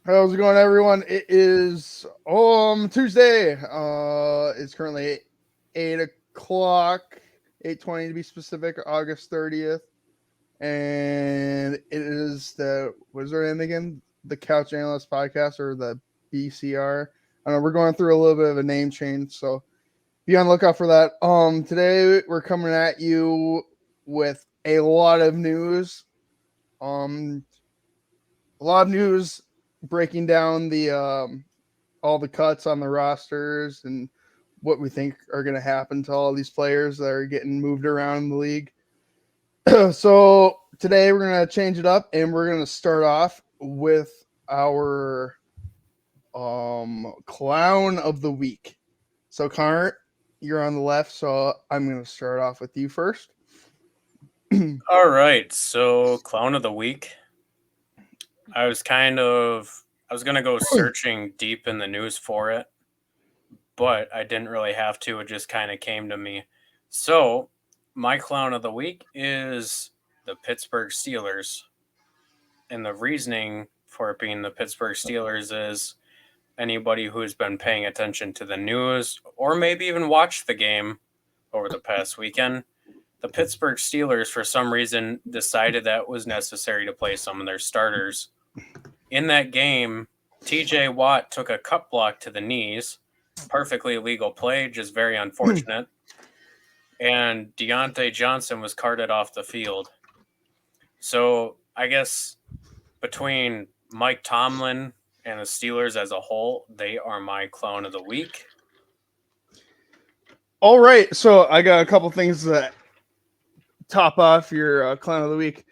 How's it going, everyone? It is Tuesday. It's currently 8 o'clock, 8:20 to be specific, August 30th, and it is the what is their name again? The Couch Analyst Podcast or the BCR. I don't know. We're going through a little bit of a name change, so be on the lookout for that. Today we're coming at you with a lot of news. Um, a lot of news breaking down the all the cuts on the rosters and what we think are going to happen to all these players that are getting moved around the league. So today we're going to change it up and we're going to start off with our clown of the week. So Connor, you're on the left, so I'm going to start off with you first. All right, so clown of the week. I was going to go searching deep in the news for it, but I didn't really have to. It just kind of came to me. So, my clown of the week is the Pittsburgh Steelers. And the reasoning for it being the Pittsburgh Steelers is anybody who's been paying attention to the news or maybe even watched the game over the past weekend. The Pittsburgh Steelers, for some reason, decided that it was necessary to play some of their starters. In that game, TJ Watt took a cut block to the knees. Perfectly legal play, just very unfortunate. And Deontay Johnson was carted off the field. So I guess between Mike Tomlin and the Steelers as a whole, they are my clown of the week. All right, so I got a couple things that top off your clown of the week.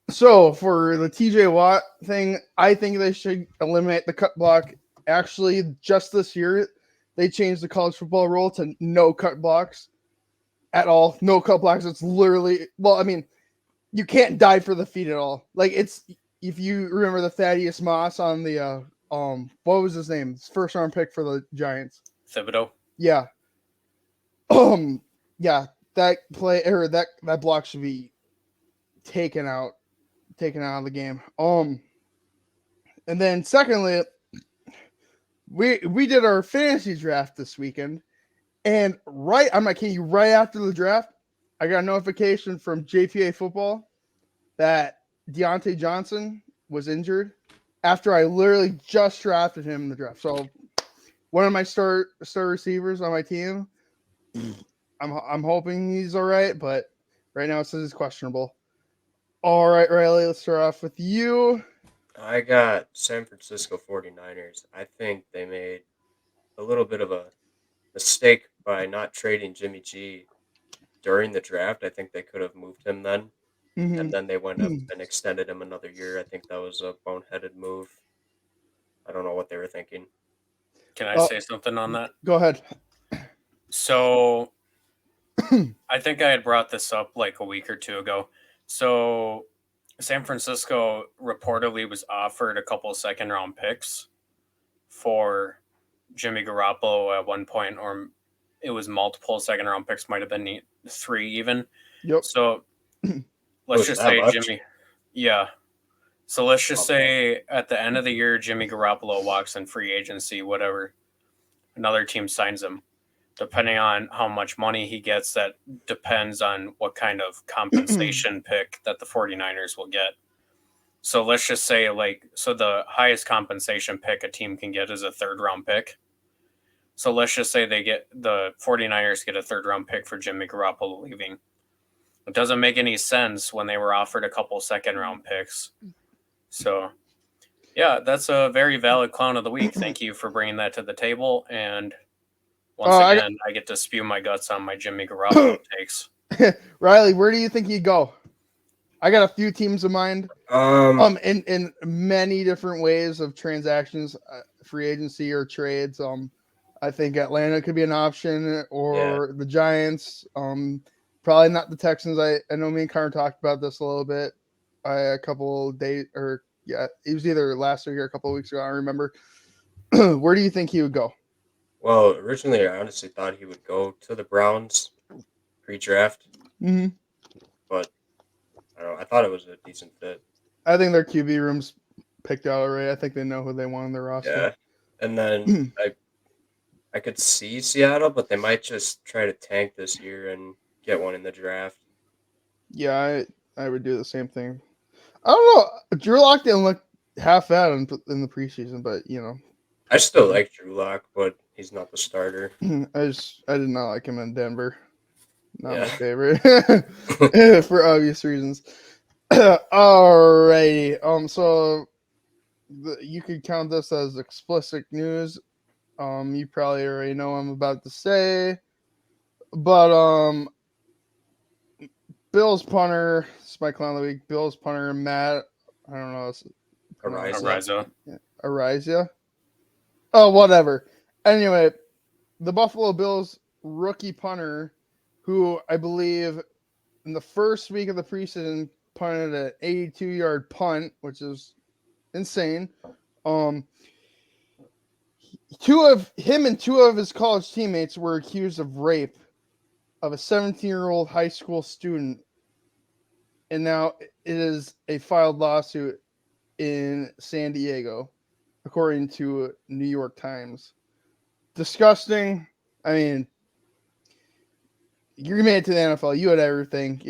So for the TJ Watt thing, I think they should eliminate the cut block. Actually, just this year, they changed the college football rule to no cut blocks at all. No cut blocks. It's literally, well, I mean, you can't dive for the feet at all. Like it's, if you remember the Thaddeus Moss on the what was his name? His first round pick for the Giants. Thibodeau. Yeah. Yeah, that play or that block should be taken out of the game. And then secondly, we did our fantasy draft this weekend, and I'm not kidding you, right after the draft, I got a notification from JPA Football that Deontay Johnson was injured after I literally just drafted him in the draft. So one of my star receivers on my team, I'm hoping he's all right, but right now it says he's questionable. All right, Riley, let's start off with you. I got San Francisco 49ers. I think they made a little bit of a mistake by not trading Jimmy G during the draft. I think they could have moved him then, and then they went up and extended him another year. I think that was a boneheaded move. I don't know what they were thinking. Can I say something on that? Go ahead. So I think I had brought this up like a week or two ago. So San Francisco reportedly was offered a couple of second round picks for Jimmy Garoppolo at one point, or it was multiple second round picks, might have been 3 even. Yep. So let's just say much? Jimmy. Yeah. So let's just say at the end of the year, Jimmy Garoppolo walks in free agency, whatever. Another team signs him. Depending on how much money he gets, that depends on what kind of compensation pick that the 49ers will get. So let's just say, so the highest compensation pick a team can get is a third round pick. So let's just say the 49ers get a third round pick for Jimmy Garoppolo leaving. It doesn't make any sense when they were offered a couple second round picks. So, yeah, that's a very valid clown of the week. Thank you for bringing that to the table. And once again, I get to spew my guts on my Jimmy Garoppolo takes. Riley, where do you think he'd go? I got a few teams in mind. In many different ways of transactions, free agency or trades. I think Atlanta could be an option, or the Giants. Probably not the Texans. I know me and Connor talked about this a little bit a couple days, or it was either last week or a couple of weeks ago. I don't remember. Where do you think he would go? Well, originally I honestly thought he would go to the Browns pre-draft, but I don't know. I thought it was a decent fit. I think their QB room's picked out already. I think they know who they want on their roster. Yeah, and then I could see Seattle, but they might just try to tank this year and get one in the draft. Yeah, I would do the same thing. I don't know. Drew Lock didn't look half bad in the preseason, but I still like Drew Lock, but he's not the starter. I did not like him in Denver. Not my Yeah. favorite for obvious reasons. Alrighty. So you could count this as explicit news. You probably already know what I'm about to say, but Bills punter. This is my clown of the week. Bills punter Matt. I don't know. Araiza. Oh, whatever. Anyway, the Buffalo Bills rookie punter, who I believe in the first week of the preseason punted an 82-yard punt, which is insane. Two of his college teammates were accused of rape of a 17-year-old high school student, and now it is a filed lawsuit in San Diego, according to New York Times. Disgusting. I mean, you made it to the NFL. You had everything.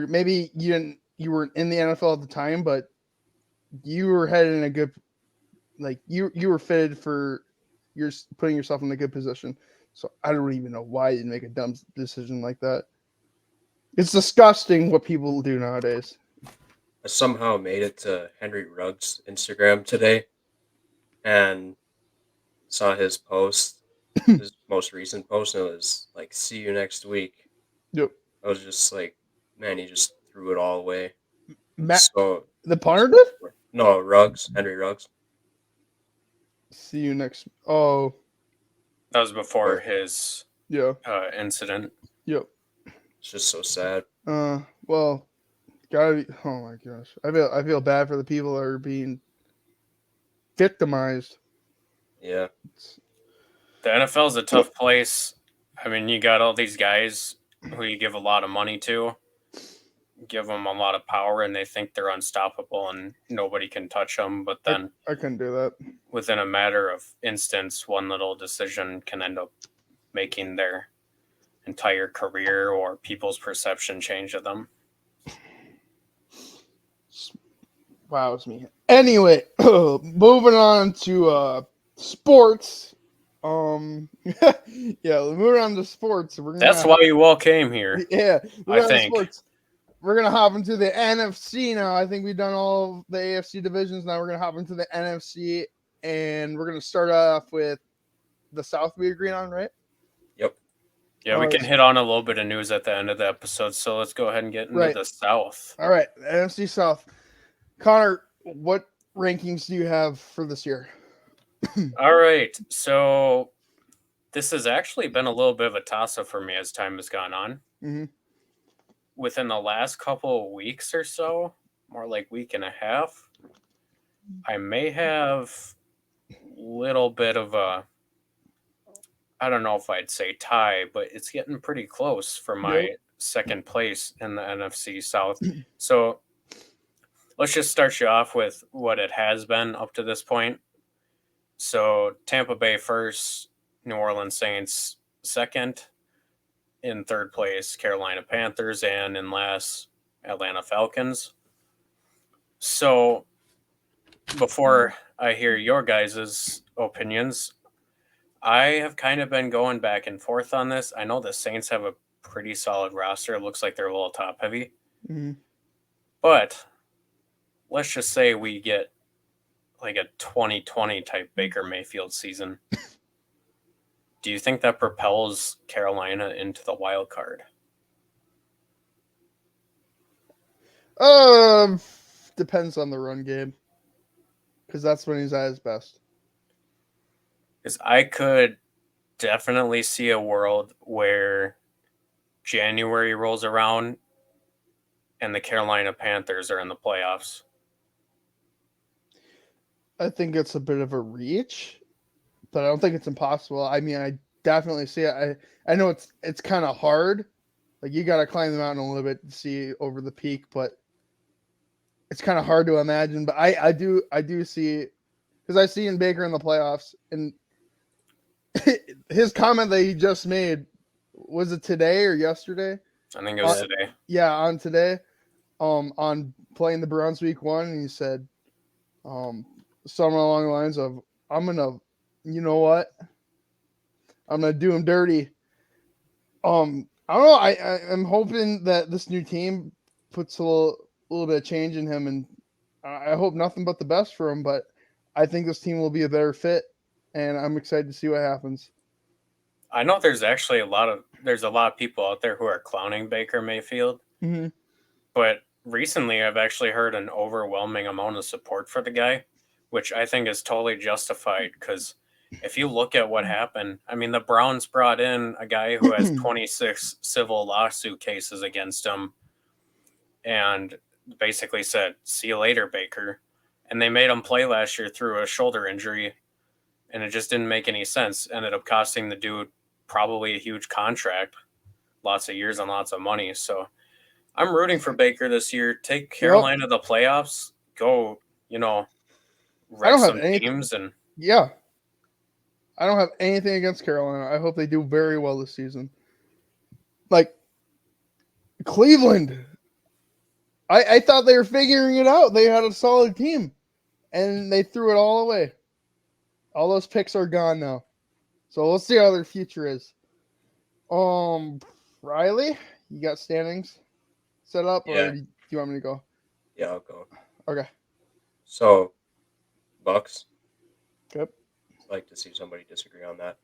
Maybe you weren't in the NFL at the time, but you were headed in a good, you were fitted for putting yourself in a good position. So I don't even know why you'd make a dumb decision like that. It's disgusting what people do nowadays. I somehow made it to Henry Ruggs' Instagram today and saw his post, his most recent post, and it was like, "See you next week." Yep. I was just like, man, he just threw it all away. The punter did? No, Henry Ruggs. See you next. Oh. That was before his incident. Yep. It's just so sad. Well, gotta be. Oh my gosh, I feel bad for the people that are being victimized. Yeah. The NFL is a tough place. I mean, you got all these guys who you give a lot of money to, give them a lot of power, and they think they're unstoppable and nobody can touch them. But then I couldn't do that. Within a matter of instance, one little decision can end up making their entire career or people's perception change of them. Wow, it's me. Anyway, moving on to sports. Moving on to sports. That's why you all came here. Yeah, I think. Sports. We're gonna hop into the NFC now. I think we've done all the AFC divisions. Now we're gonna hop into the NFC, and we're gonna start off with the South. We agree on, right? Yep. Yeah, we can hit on a little bit of news at the end of the episode. So let's go ahead and get into the South. All right, the NFC South. Connor, what rankings do you have for this year? All right, so this has actually been a little bit of a toss-up for me as time has gone on. Mm-hmm. Within the last couple of weeks or so, more like week and a half, I may have a little bit of a, I don't know if I'd say tie, but it's getting pretty close for my second place in the NFC South. So let's just start you off with what it has been up to this point. So Tampa Bay first, New Orleans Saints second, in third place, Carolina Panthers, and in last, Atlanta Falcons. So before I hear your guys' opinions, I have kind of been going back and forth on this. I know the Saints have a pretty solid roster. It looks like they're a little top heavy. Mm-hmm. But let's just say we get like a 2020 type Baker Mayfield season. Do you think that propels Carolina into the wild card? Depends on the run game, because that's when he's at his best. Because I could definitely see a world where January rolls around and the Carolina Panthers are in the playoffs. I think it's a bit of a reach, but I don't think it's impossible. I mean, I definitely see it. I know it's kind of hard. Like, you got to climb the mountain a little bit to see over the peak, but it's kind of hard to imagine, but I do see, because I see in Baker in the playoffs, and his comment that he just made, was it today or yesterday? I think it was today. Yeah, on today, on playing the Browns week 1, and he said, somewhere along the lines of, I'm gonna, you know what? I'm gonna do him dirty. I don't know. I'm hoping that this new team puts a little bit of change in him, and I hope nothing but the best for him. But I think this team will be a better fit, and I'm excited to see what happens. I know there's actually a lot of people out there who are clowning Baker Mayfield, but recently I've actually heard an overwhelming amount of support for the guy, which I think is totally justified, because if you look at what happened, I mean, the Browns brought in a guy who has 26 civil lawsuit cases against him and basically said, see you later, Baker. And they made him play last year through a shoulder injury, and it just didn't make any sense. Ended up costing the dude probably a huge contract, lots of years and lots of money. So I'm rooting for Baker this year. Take Carolina to the playoffs. Go, wreck some teams. And yeah, I don't have anything against Carolina. I hope they do very well this season. Like Cleveland, I thought they were figuring it out. They had a solid team, and they threw it all away. All those picks are gone now. So we'll see how their future is. Riley, you got standings set up, or do you want me to go? Yeah, I'll go. Okay. So, Bucks. Yep. I'd like to see somebody disagree on that.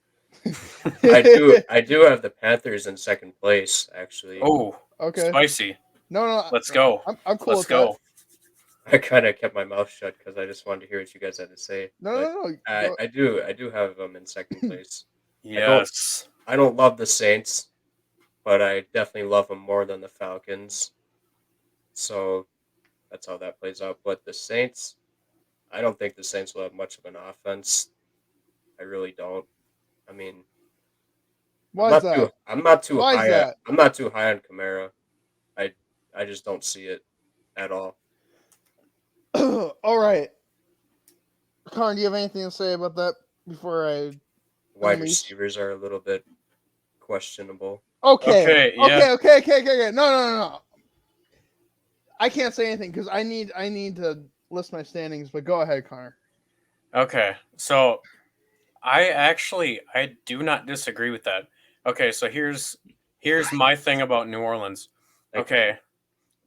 I do have the Panthers in second place, actually. Oh, okay. Spicy. No. Let's go. I'm cool. Let's go. I kind of kept my mouth shut because I just wanted to hear what you guys had to say. No. I do have them in second place. Yes. I don't love the Saints, but I definitely love them more than the Falcons. So that's how that plays out. But the Saints, I don't think the Saints will have much of an offense. I really don't. I mean, why is that? I'm not too Why high. Is that? I'm not too high on Kamara. I just don't see it at all. All right. Connor, do you have anything to say about that before I? Wide receivers are a little bit questionable. Okay. Yeah. Okay. No. I can't say anything because I need to list my standings. But go ahead, Connor. Okay. So I do not disagree with that. Okay. So here's my thing about New Orleans. Okay.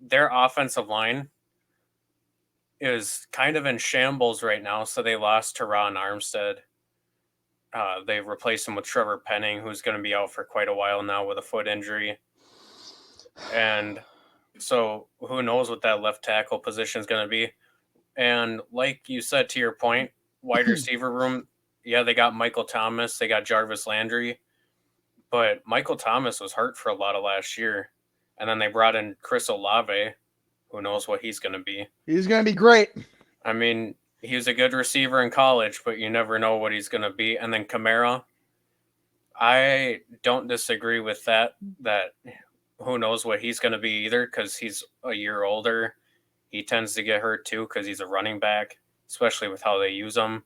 Their offensive line is kind of in shambles right now. So they lost Teron Armstead. They replaced him with Trevor Penning, who's going to be out for quite a while now with a foot injury. And so who knows what that left tackle position is going to be. And like you said, to your point, wide receiver room, yeah, they got Michael Thomas, they got Jarvis Landry. But Michael Thomas was hurt for a lot of last year. And then they brought in Chris Olave. Who knows what he's going to be. He's going to be great. I mean, he was a good receiver in college, but you never know what he's going to be. And then Kamara, I don't disagree with that who knows what he's going to be either, because he's a year older. He tends to get hurt too because he's a running back, especially with how they use him.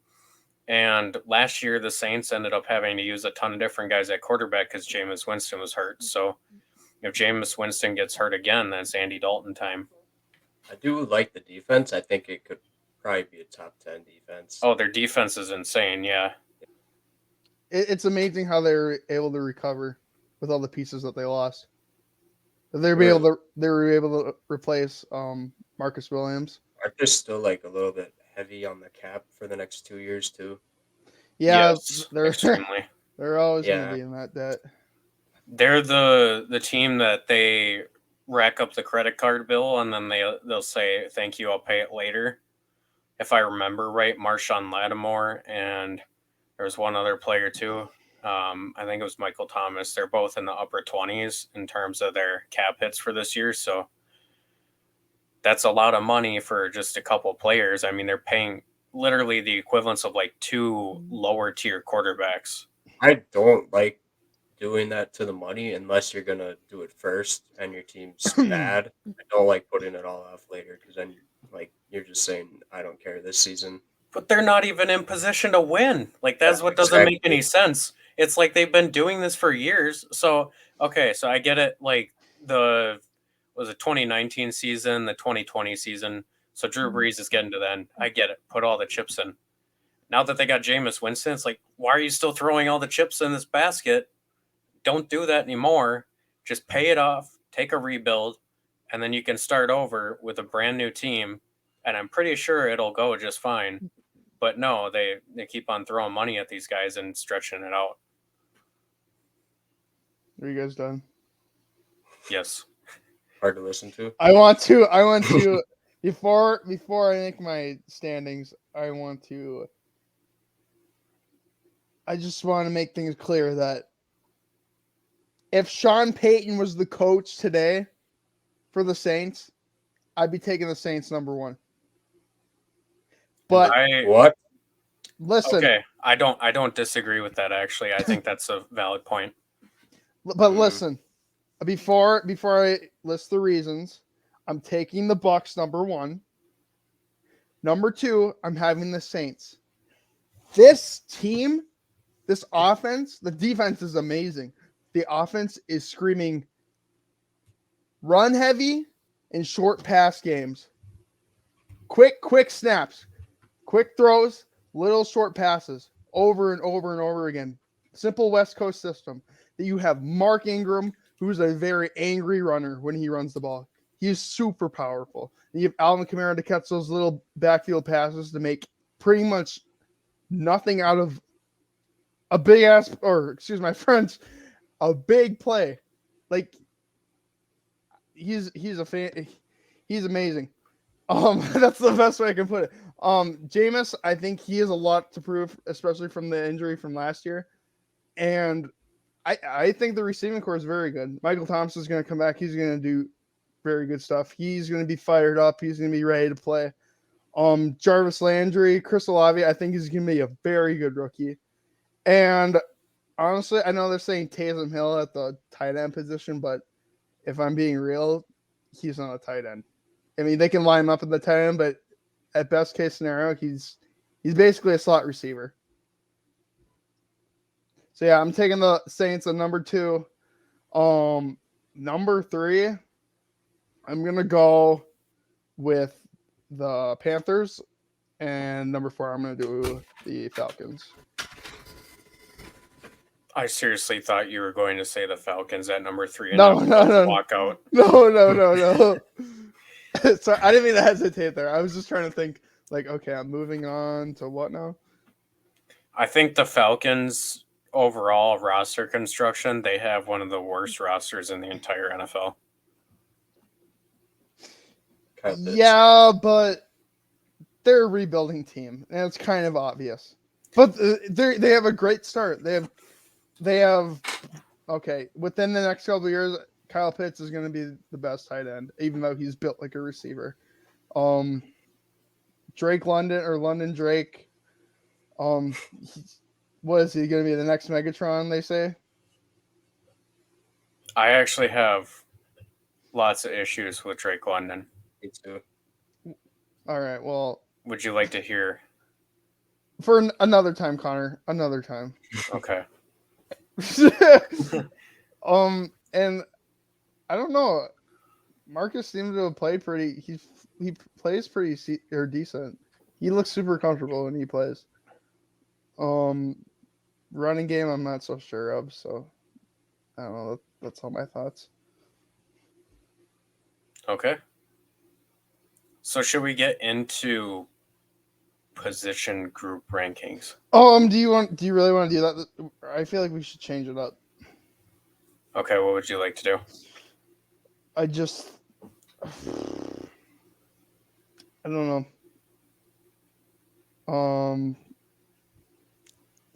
And last year, the Saints ended up having to use a ton of different guys at quarterback because Jameis Winston was hurt. So if Jameis Winston gets hurt again, that's Andy Dalton time. I do like the defense. I think it could probably be a top 10 defense. Oh, their defense is insane, yeah. It's amazing how they were able to recover with all the pieces that they lost. They were able to replace Marcus Williams. Aren't they still like a little bit heavy on the cap for the next 2 years too? Yeah, yes, extremely. They're always going to be in that debt. They're the team that they rack up the credit card bill and then they'll say, thank you, I'll pay it later. If I remember right, Marshawn Lattimore and there was one other player too. I think it was Michael Thomas. They're both in the upper 20s in terms of their cap hits for this year. So that's a lot of money for just a couple players. I mean, they're paying literally the equivalence of like 2 lower tier quarterbacks. I don't like doing that to the money unless you're going to do it first and your team's bad. I don't like putting it all off later because then Like, you're just saying, I don't care this season. But they're not even in position to win. Like, that's Yeah, what doesn't make exactly. any sense. It's like they've been doing this for years. So, okay, so I get it. Like, was it 2019 season, the 2020 season. So Drew Brees is getting to the end. I get it. Put all the chips in. Now that they got Jameis Winston, it's like, why are you still throwing all the chips in this basket? Don't do that anymore. Just pay it off, take a rebuild, and then you can start over with a brand new team. And I'm pretty sure it'll go just fine. But no, they keep on throwing money at these guys and stretching it out. Are you guys done? Yes. Hard to listen to. I want to before I make my standings, I just want to make things clear that if Sean Payton was the coach today for the Saints, I'd be taking the Saints number 1. But What? listen, okay, I don't disagree with that actually. I think that's a valid point. but listen, before I list the reasons, I'm taking the Bucs number 1. Number 2, I'm having the Saints. This team, this offense, the defense is amazing. The offense is screaming run heavy and short pass games. Quick snaps, quick throws, little short passes over and over and over again. Simple West Coast system that you have Mark Ingram, who's a very angry runner when he runs the ball. He is super powerful. And you have Alvin Kamara to catch those little backfield passes to make pretty much nothing out of a big ass, or excuse my French, a big play. Like he's a fan. He's amazing. That's the best way I can put it. Jameis, I think he has a lot to prove, especially from the injury from last year. And I think the receiving core is very good. Michael Thompson's going to come back. He's going to do very good stuff. He's going to be fired up. He's going to be ready to play. Jarvis Landry, Chris Olave, I think he's going to be a very good rookie. And honestly, I know they're saying Taysom Hill at the tight end position, but if I'm being real, he's not a tight end. I mean, they can line him up at the tight end, but at best case scenario, he's basically a slot receiver. So yeah, I'm taking the Saints at number 2. Number 3, I'm gonna go with the Panthers, and number 4, I'm gonna do the Falcons. I seriously thought you were going to say the Falcons at number 3 and No. walk out. No. Sorry, I didn't mean to hesitate there. I was just trying to think, like, okay, I'm moving on to what now? I think the Falcons overall roster construction, they have one of the worst rosters in the entire NFL. Yeah, but they're a rebuilding team, and it's kind of obvious. But they have a great start. They have okay, within the next couple of years, Kyle Pitts is going to be the best tight end, even though he's built like a receiver. Drake London Drake. What is he going to be? The next Megatron, they say? I actually have lots of issues with Drake London. Me too. All right, well. Would you like to hear? For another time, Connor. Another time. Okay. And I don't know. Marcus seems to have played pretty. He plays pretty decent. He looks super comfortable when he plays. Running game, I'm not so sure of. So I don't know. That's all my thoughts. Okay. So should we get into position group rankings? Do you really want to do that? I feel like we should change it up. Okay, what would you like to do? I don't know.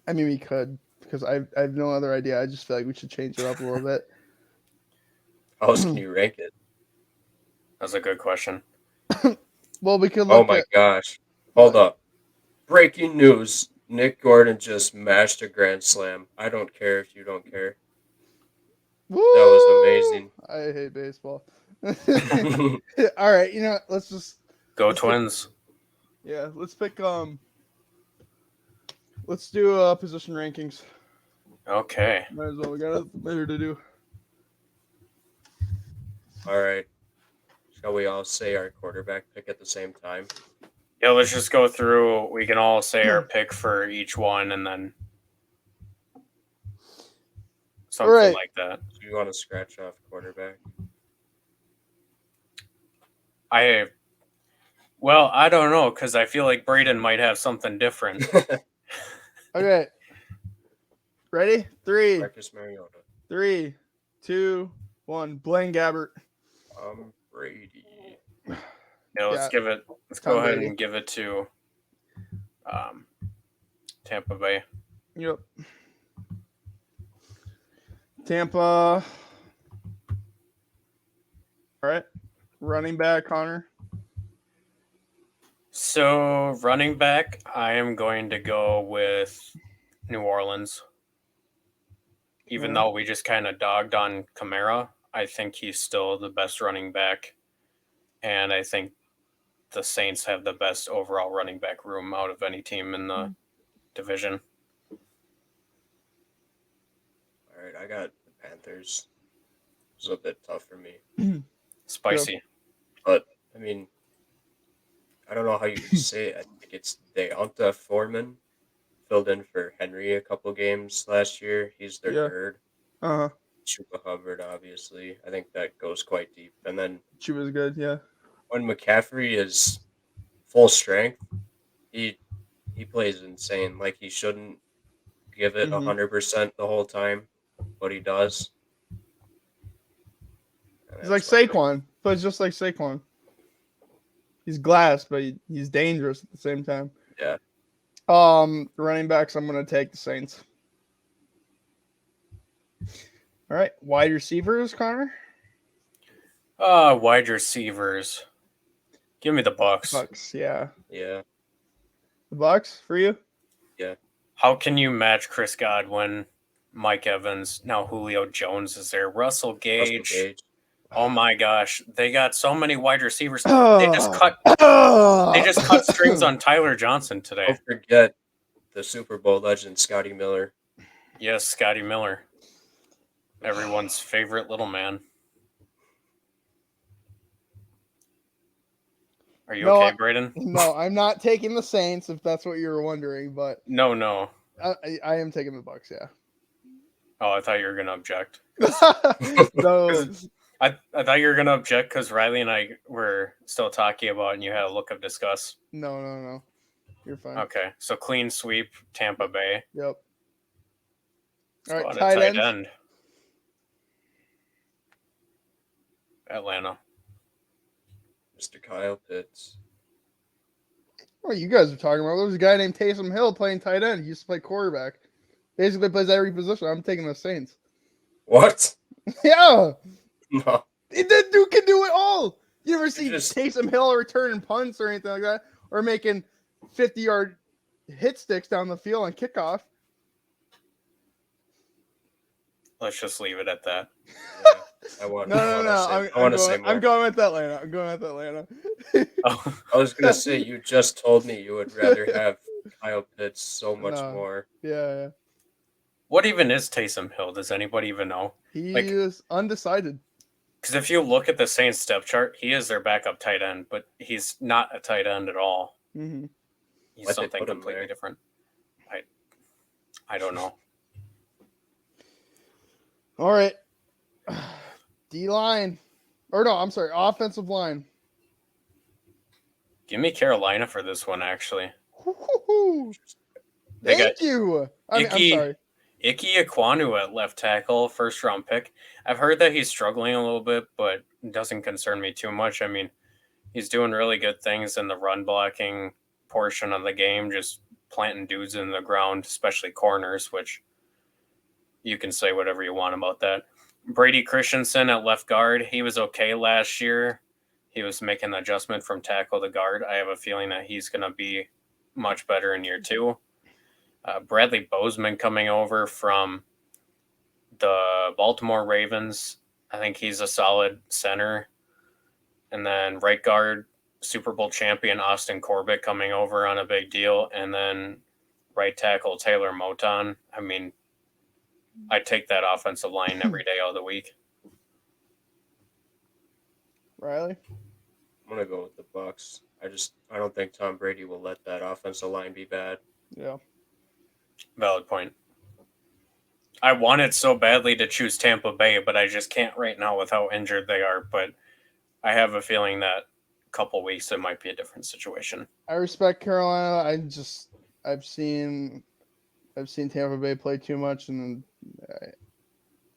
I mean, we could, because I have no other idea. I just feel like we should change it up a little bit. How else can you rank it? That's a good question. Well, we could look Oh my gosh. Hold up. Breaking news. Nick Gordon just mashed a grand slam. I don't care if you don't care. Woo! That was amazing. I hate baseball. All right, let's just Go Let's Twins. Yeah, let's pick. Let's do position rankings. Okay. Might as well. We got nothing better to do. All right. Shall we all say our quarterback pick at the same time? Yeah, let's just go through. We can all say our pick for each one and then something right. like that. Do you want to scratch off quarterback? I don't know because I feel like Braden might have something different. Okay. Ready? Marcus Mariota. 3, 2, 1. Blaine Gabbert. Brady. Yeah, let's Yeah. give it. Let's Tom go ahead Brady. and give it to Tampa Bay. Yep. Tampa. All right. Running back, Connor. So running back, I am going to go with New Orleans. Even though we just kind of dogged on Kamara, I think he's still the best running back. And I think the Saints have the best overall running back room out of any team in the division. All right, I got the Panthers. It was a bit tough for me. Spicy. But, I mean, I don't know how you can say it. I think it's Deonta Foreman. Filled in for Henry a couple games last year. He's their third. Uh-huh. Chuba Hubbard, obviously. I think that goes quite deep. And then Chuba's good, yeah. when McCaffrey is full strength, he plays insane. Like, he shouldn't give it 100% the whole time, but he does. He's like Saquon. Plays just like Saquon. He's glass, but he's dangerous at the same time. Yeah. Running backs, I'm going to take the Saints. All right. Wide receivers, Connor? Wide receivers. Give me the Bucks. Bucks, yeah. Yeah. The Bucks for you? Yeah. How can you match Chris Godwin, Mike Evans, now Julio Jones is there, Russell Gage. Oh my gosh, they got so many wide receivers. They just cut strings on Tyler Johnson today. Don't forget the Super Bowl legend Scotty Miller. Yes, Scotty Miller. Everyone's favorite little man. Are you okay, Braden? No, I'm not taking the Saints if that's what you were wondering, but No. I am taking the Bucks, yeah. Oh, I thought you were gonna object. No. I thought you were going to object because Riley and I were still talking about it and you had a look of disgust. No. You're fine. Okay, so clean sweep, Tampa Bay. Yep. All right, tight end. Atlanta. Mr. Kyle Pitts. What you guys are talking about? There was a guy named Taysom Hill playing tight end. He used to play quarterback. Basically plays every position. I'm taking the Saints. What? Yeah. No. That dude can do it all. You ever see Taysom Hill returning punts or anything like that? Or making 50-yard hit sticks down the field on kickoff? Let's just leave it at that. Yeah, I'm going with Atlanta. Oh. I was going to say, you just told me you would rather have Kyle Pitts so much more. Yeah. What even is Taysom Hill? Does anybody even know? He is undecided. Because if you look at the Saints depth chart, he is their backup tight end, but he's not a tight end at all. Mm-hmm. He's something completely different. I don't know. All right. D-line. Or no, I'm sorry, offensive line. Give me Carolina for this one, actually. Thank you. I'm sorry. Ike Ekwonu at left tackle, first-round pick. I've heard that he's struggling a little bit, but it doesn't concern me too much. I mean, he's doing really good things in the run-blocking portion of the game, just planting dudes in the ground, especially corners, which you can say whatever you want about that. Brady Christensen at left guard. He was okay last year. He was making the adjustment from tackle to guard. I have a feeling that he's going to be much better in year two. Bradley Bozeman coming over from the Baltimore Ravens. I think he's a solid center. And then right guard, Super Bowl champion Austin Corbett coming over on a big deal, and then right tackle Taylor Moton. I mean, I take that offensive line every day of the week. Riley? I'm gonna go with the Bucks. I don't think Tom Brady will let that offensive line be bad. Yeah. Valid point. I wanted so badly to choose Tampa Bay, but I just can't right now with how injured they are. But I have a feeling that a couple weeks it might be a different situation. I respect Carolina. I've seen Tampa Bay play too much, and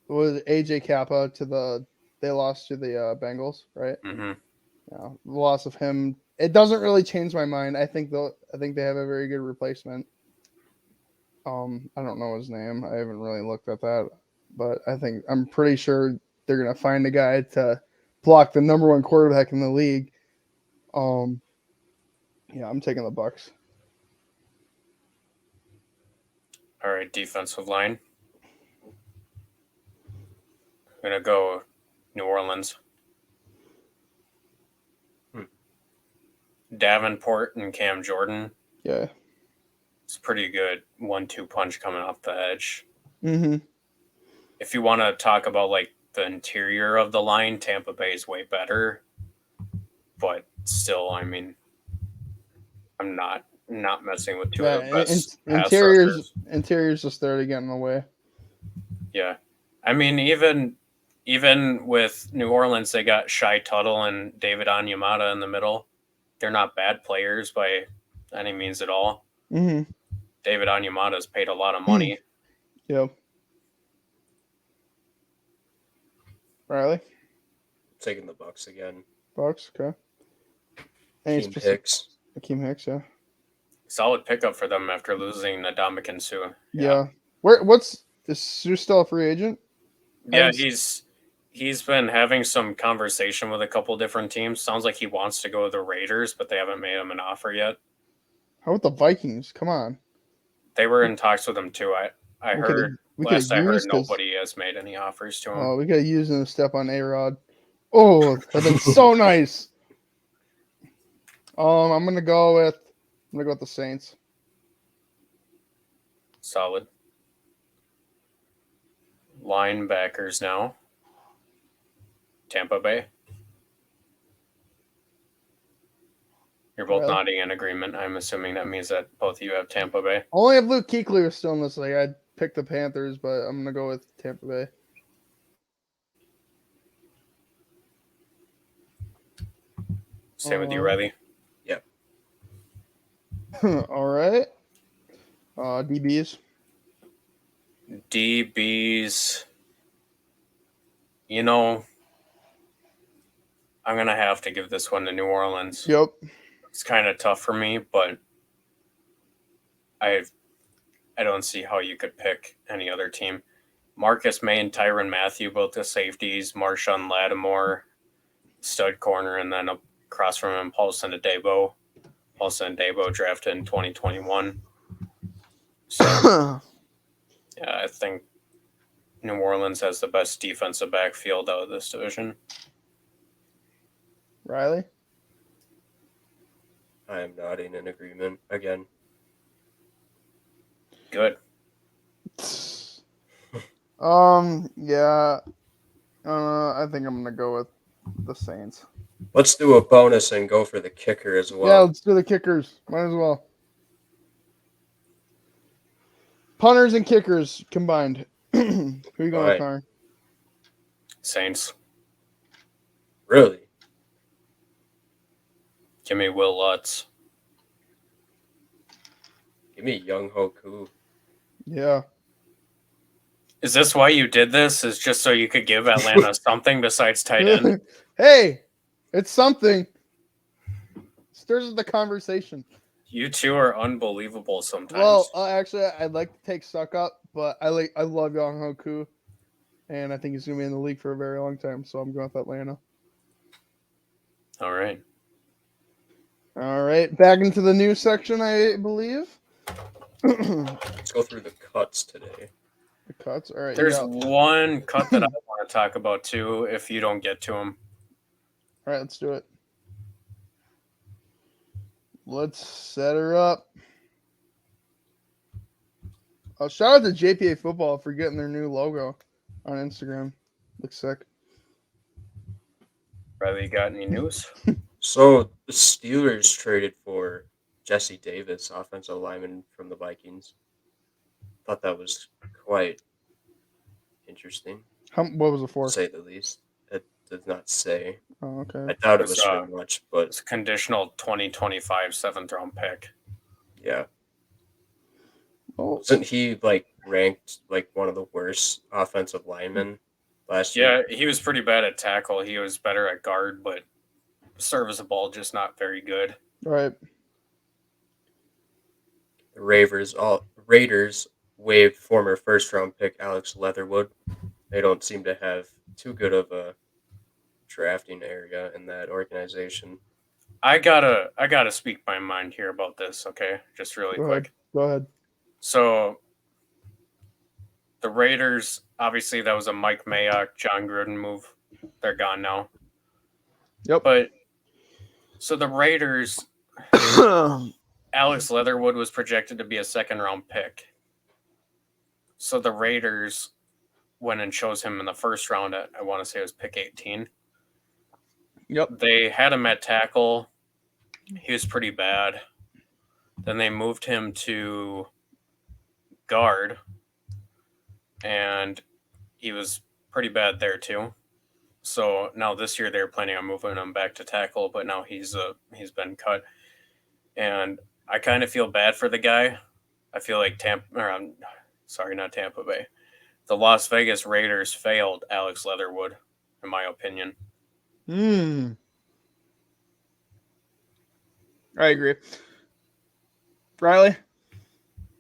was AJ Kappa they lost to the Bengals, right? Mm-hmm. Yeah, the loss of him. It doesn't really change my mind. I think they have a very good replacement. I don't know his name. I haven't really looked at that, but I'm pretty sure they're gonna find a guy to block the number one quarterback in the league. Yeah, I'm taking the Bucks. All right, defensive line. I'm gonna go New Orleans. Davenport and Cam Jordan. Yeah. It's pretty good 1-2 punch coming off the edge. Mm-hmm. If you want to talk about like the interior of the line, Tampa Bay is way better. But still, I mean, I'm not messing with two of the best pass rushers. Interiors just there to get in the way. Yeah. I mean, even with New Orleans, they got Shai Tuttle and David Onyemata in the middle. They're not bad players by any means at all. Mm-hmm. David Onyemata's paid a lot of money. Yep. Riley? Taking the Bucks again. Bucks, okay. Akeem Hicks. Akeem Hicks, yeah. Solid pickup for them after losing Ndamukong Suh. Yeah. Is Suh still a free agent? Yeah, he's been having some conversation with a couple different teams. Sounds like he wants to go to the Raiders, but they haven't made him an offer yet. How about the Vikings? Come on. They were in talks with him too. I heard nobody has made any offers to him. Oh, we could have used him to step on A-Rod. Oh, that'd been so nice. I'm gonna go with the Saints. Solid. Linebackers now. Tampa Bay. You're both nodding in agreement. I'm assuming that means that both of you have Tampa Bay. Only if Luke Kuechly was still in this league, I'd pick the Panthers, but I'm gonna go with Tampa Bay. Same with you, Riley. Yep. All right. DBs. DBs. You know, I'm going to have to give this one to New Orleans. Yep. It's kind of tough for me, but I don't see how you could pick any other team. Marcus May and Tyrann Mathieu, both the safeties. Marshawn Lattimore, stud corner, and then across from him, Paulson Adebo. Paulson Adebo drafted in 2021. So, yeah, I think New Orleans has the best defensive backfield out of this division. Riley? I am nodding in agreement again. Good. Yeah. I think I'm gonna go with the Saints. Let's do a bonus and go for the kicker as well. Yeah, let's do the kickers. Might as well. Punters and kickers combined. Who are you going with, Connor? Saints. Really? Give me Will Lutz. Give me Young Ho Koo. Yeah. Is this why you did this? Is just so you could give Atlanta something besides tight end? Hey, it's something. Stirs the conversation. You two are unbelievable sometimes. Well, actually, I'd like to take Suck up, but I love Young Ho Koo, and I think he's going to be in the league for a very long time, so I'm going with Atlanta. All right. All right, back into the news section, I believe. Let's go through the cuts today. The cuts? All right. There's one cut that I want to talk about, too, if you don't get to them. All right, let's do it. Let's set her up. Shout out to JPA Football for getting their new logo on Instagram. Looks sick. Riley, you got any news? So the Steelers traded for Jesse Davis, offensive lineman from the Vikings. Thought that was quite interesting, What was it to for? say the least. It does not say. Oh, okay. I doubt it It's, was for much, but It's a conditional 2025 7th round pick. yeah. Oh, Wasn't he like ranked like one of the worst offensive linemen last year? Yeah, he was pretty bad at tackle. He was better at guard, but serviceable, just not very good. right. The Raiders waived former first round pick Alex Leatherwood. They don't seem to have too good of a drafting area in that organization. I gotta speak my mind here about this, okay? Just really quick. Go ahead. So the Raiders, obviously that was a Mike Mayock, John Gruden move. They're gone now. Yep. But so the Raiders, Alex Leatherwood was projected to be a 2nd round pick. So the Raiders went and chose him in the 1st round at, I want to say it was pick 18. Yep. They had him at tackle. He was pretty bad. Then they moved him to guard, and he was pretty bad there too. So now this year they're planning on moving him back to tackle, but now he's been cut, and I kind of feel bad for the guy. I feel like not Tampa Bay. The Las Vegas Raiders failed Alex Leatherwood, in my opinion. I agree. Riley?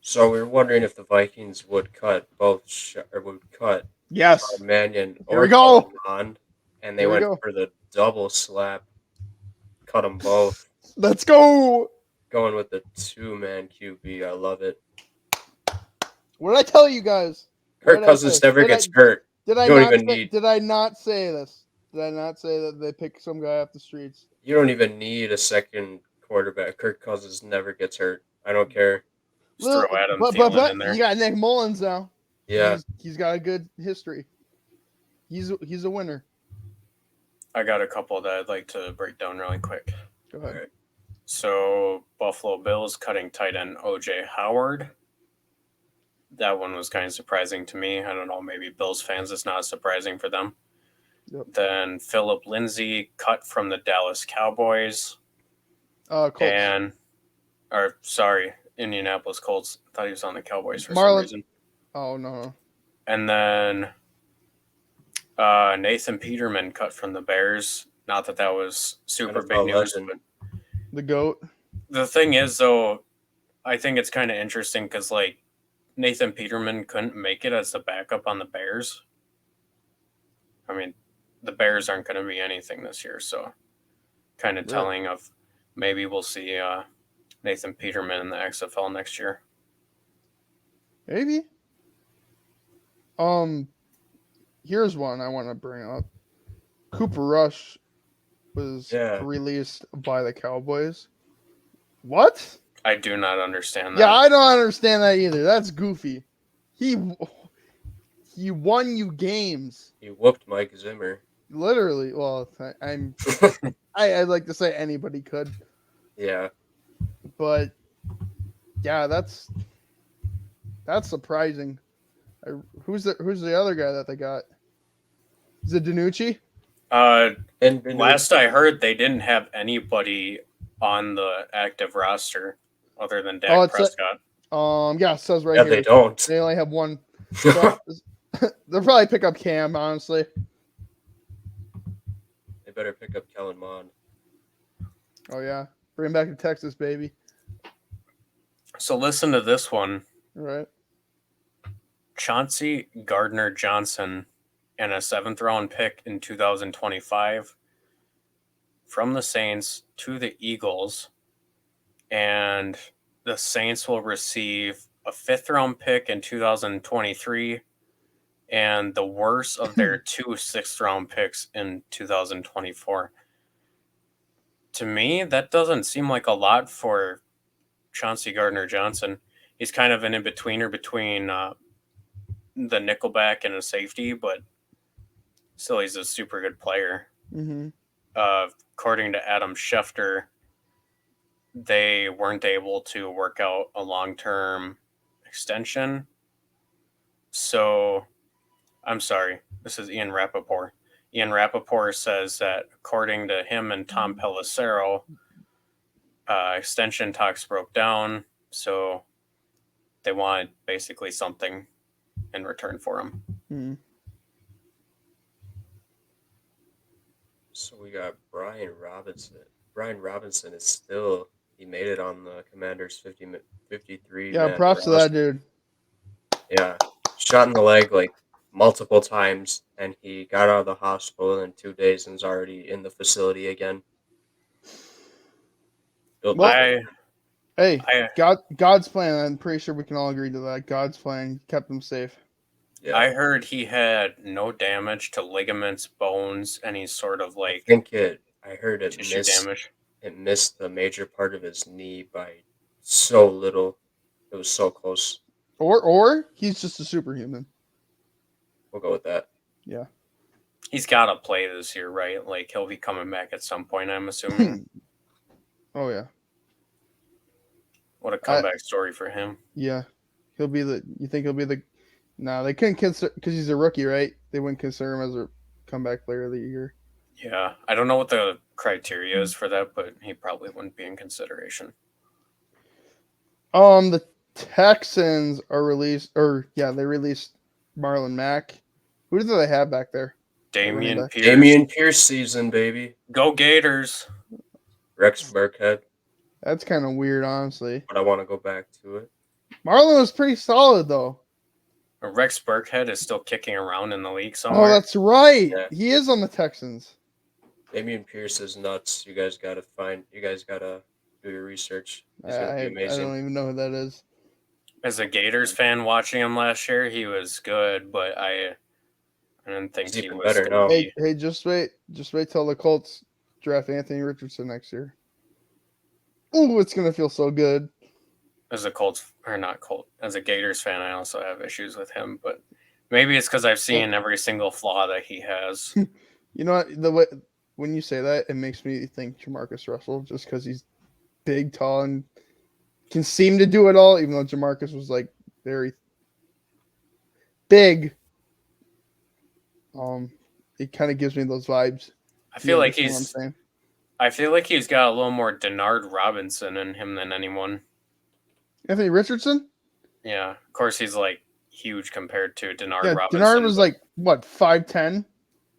So we were wondering if the Vikings would cut Yes. Mannion Here or we go. Bond, and they Here we went go. for the double slap. Cut them both. Let's go. Going with the 2-man QB. I love it. What did I tell you guys? Kirk Cousins never gets hurt. Did I You don't not even say, need- Did I not say this? Did I not say that they pick some guy off the streets? You don't even need a second quarterback. Kirk Cousins never gets hurt. I don't care. Just throw Adam but Thielen in there. you got Nick Mullins now. Yeah. He's got a good history. He's a winner. I got a couple that I'd like to break down really quick. Go ahead. Alright. So Buffalo Bills cutting tight end OJ Howard. That one was kind of surprising to me. I don't know, maybe Bills fans, it's not surprising for them. Yep. Then Philip Lindsay cut from the Dallas Cowboys. Colts. Indianapolis Colts. I thought he was on the Cowboys for Marlon- some reason. Oh no. And then Nathan Peterman cut from the Bears. Not that was super NFL big news, legend. but The GOAT. the thing is, though, I think it's kind of interesting because, like, Nathan Peterman couldn't make it as the backup on the Bears. I mean, the Bears aren't going to be anything this year, so kind of telling of maybe we'll see Nathan Peterman in the XFL next year. Maybe. Here's one I want to bring up. Cooper Rush was released by the Cowboys. What? I do not understand that. Yeah, I don't understand that either. That's goofy. He won you games. He whooped Mike Zimmer. Literally. Well, I'd like to say anybody could. Yeah. But yeah, that's surprising. Who's the other guy that they got? Is it Danucci? And Last I heard, they didn't have anybody on the active roster other than Dak Prescott. Yeah, it says right yeah, here. they don't. They only have one. So, they'll probably pick up Cam, honestly. They better pick up Kellen Mond. Oh yeah, bring him back to Texas, baby. So listen to this one. All right. Chauncey Gardner-Johnson and a 7th round pick in 2025 from the Saints to the Eagles. And the Saints will receive a 5th round pick in 2023 and the worst of their 2 6th round picks in 2024. To me, that doesn't seem like a lot for Chauncey Gardner-Johnson. He's kind of an in-betweener between the nickelback and a safety, but still he's a super good player. Mm-hmm. According to Adam Schefter, they weren't able to work out a long-term extension. So, I'm sorry, this is Ian Rappaport. Ian Rappaport says that according to him and Tom Pelissero, extension talks broke down, so they wanted basically something in return for him. Mm-hmm. So we got Brian Robinson. Brian Robinson is still, he made it on the Commanders 53. Yeah, props to that dude. Yeah, shot in the leg like multiple times, and he got out of the hospital in 2 days and is already in the facility again. God's plan. I'm pretty sure we can all agree to that. God's plan kept him safe. Yeah. I heard he had no damage to ligaments, bones, any sort of like. I heard it missed damage. It missed the major part of his knee by so little. It was so close. Or he's just a superhuman. We'll go with that. Yeah. He's got to play this year, right? Like he'll be coming back at some point, I'm assuming. Oh yeah. What a comeback story for him. Yeah. You think he'll be the No, they couldn't consider because he's a rookie, right? They wouldn't consider him as a comeback player of the year. Yeah, I don't know what the criteria is for that, but he probably wouldn't be in consideration. The Texans are they released Marlon Mack. Who do they have back there? Damian Pierce. Damian Pierce season, baby. Go Gators. Rex Burkhead. That's kind of weird, honestly. But I want to go back to it. Marlon was pretty solid, though. Rex Burkhead is still kicking around in the league somewhere. Oh, that's right. Yeah. He is on the Texans. Damian Pierce is nuts. You guys got to do your research. He's going to be amazing. I don't even know who that is. As a Gators fan watching him last year, he was good, but I didn't think he was better now. Hey, just wait till the Colts draft Anthony Richardson next year. Ooh, it's going to feel so good. As a as a Gators fan, I also have issues with him, but maybe it's because I've seen every single flaw that he has. You know what? When you say that, it makes me think Jamarcus Russell, just because he's big, tall, and can seem to do it all, even though Jamarcus was like very big. It kind of gives me those vibes. I feel like he's got a little more Denard Robinson in him than anyone. Anthony Richardson? Yeah, of course he's like huge compared to Denard Robinson. Denard was like what, 5'10"?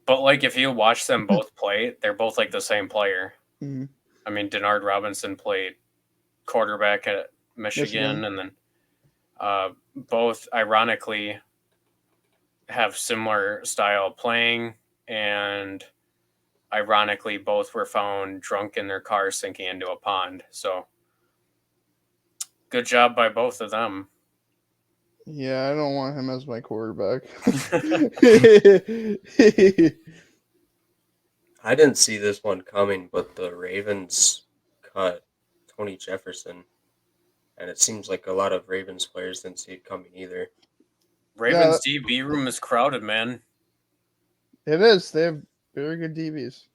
But like if you watch them both play, they're both like the same player. Mm-hmm. I mean, Denard Robinson played quarterback at Michigan. And then both ironically have similar style of playing, and ironically both were found drunk in their car sinking into a pond. So good job by both of them. Yeah, I don't want him as my quarterback. I didn't see this one coming, but the Ravens cut Tony Jefferson, and it seems like a lot of Ravens players didn't see it coming either. Ravens DB room is crowded, man. It is. They have very good DBs.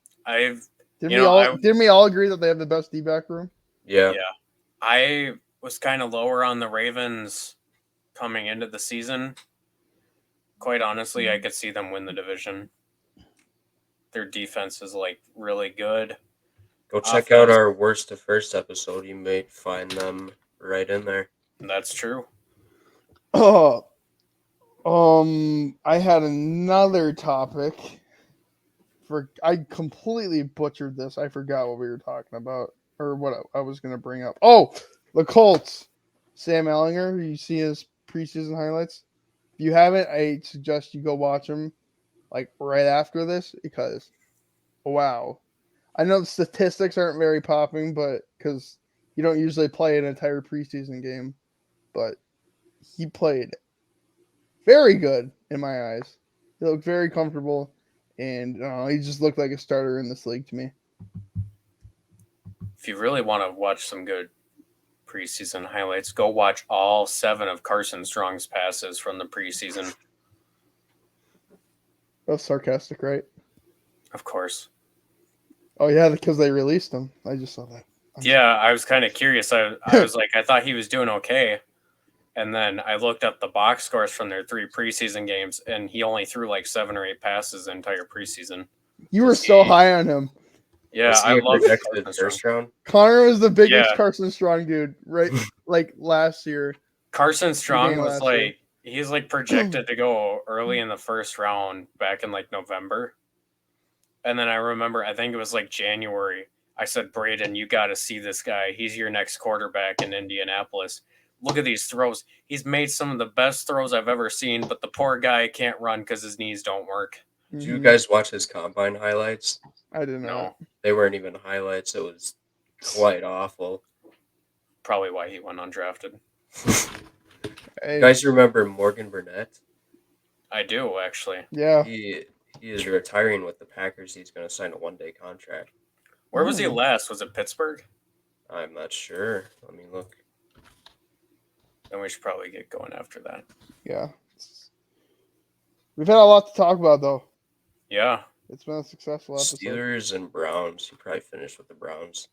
Didn't we all agree that they have the best D-back room? Yeah. I was kind of lower on the Ravens coming into the season. Quite honestly, I could see them win the division. Their defense is like really good. Go check out our worst to first episode. You may find them right in there. That's true. I had another topic. I completely butchered this. I forgot what we were talking about or what I was going to bring up. Oh, the Colts. Sam Ellinger. You see his preseason highlights? If you haven't, I suggest you go watch them like right after this because, wow. I know the statistics aren't very popping, but because you don't usually play an entire preseason game, but he played very good in my eyes. He looked very comfortable, and he just looked like a starter in this league to me. if you really want to watch some good preseason highlights, go watch all 7 of Carson Strong's passes from the preseason. That's sarcastic, right? Of course. Oh yeah, because they released him. I just saw that. Yeah, I was kind of curious. I was like, I thought he was doing okay. And then I looked up the box scores from their 3 preseason games, and he only threw like 7 or 8 passes the entire preseason. You were so high on him. Yeah, Was I he love projected Carson first Strong. round? Connor was the biggest Yeah. Carson Strong dude, right? Like last year. Carson Strong was last year. like, he's like projected to go early in the first round back in like November. And then I remember, I think it was like January, I said, Braden, you got to see this guy. He's your next quarterback in Indianapolis. Look at these throws. He's made some of the best throws I've ever seen, but the poor guy can't run because his knees don't work. Did you guys watch his combine highlights? I didn't know. No, They weren't even highlights. It was quite awful. probably why he went undrafted. Hey, You guys remember Morgan Burnett? I do, actually. yeah. He is retiring with the Packers. He's going to sign a 1-day contract. Where was he last? Was it Pittsburgh? I'm not sure. Let me look. Then we should probably get going after that. Yeah. We've had a lot to talk about, though. Yeah. It's been a successful episode. Steelers and Browns. He probably finished with the Browns.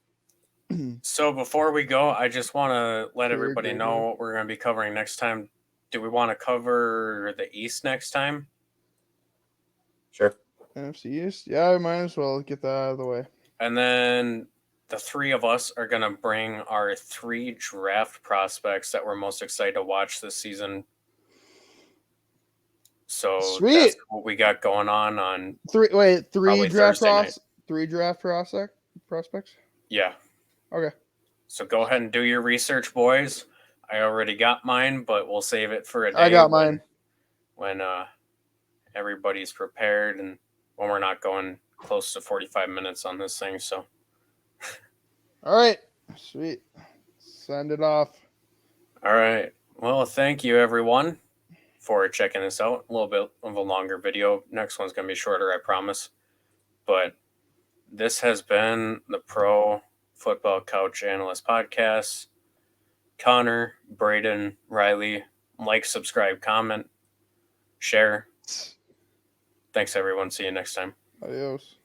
So before we go, I just want to let Sure, everybody go know ahead. what we're going to be covering next time. Do we want to cover the East next time? Sure. NFC East? Yeah, I might as well get that out of the way. And then the 3 of us are going to bring our 3 draft prospects that we're most excited to watch this season. So Sweet. That's what we got going on. Three Probably draft Thursday night. 3 draft prospects? Yeah. Okay. So go ahead and do your research, boys. I already got mine, but we'll save it for a day. I got mine. When everybody's prepared and when we're not going close to 45 minutes on this thing. So, All right. Sweet. Send it off. all right. Well, thank you, everyone, for checking this out. A little bit of a longer video. Next one's going to be shorter, I promise. But this has been the Pro Football Couch Analyst Podcast. Connor, Braden, Riley, like, subscribe, comment, share. Thanks, everyone. See you next time. Adios.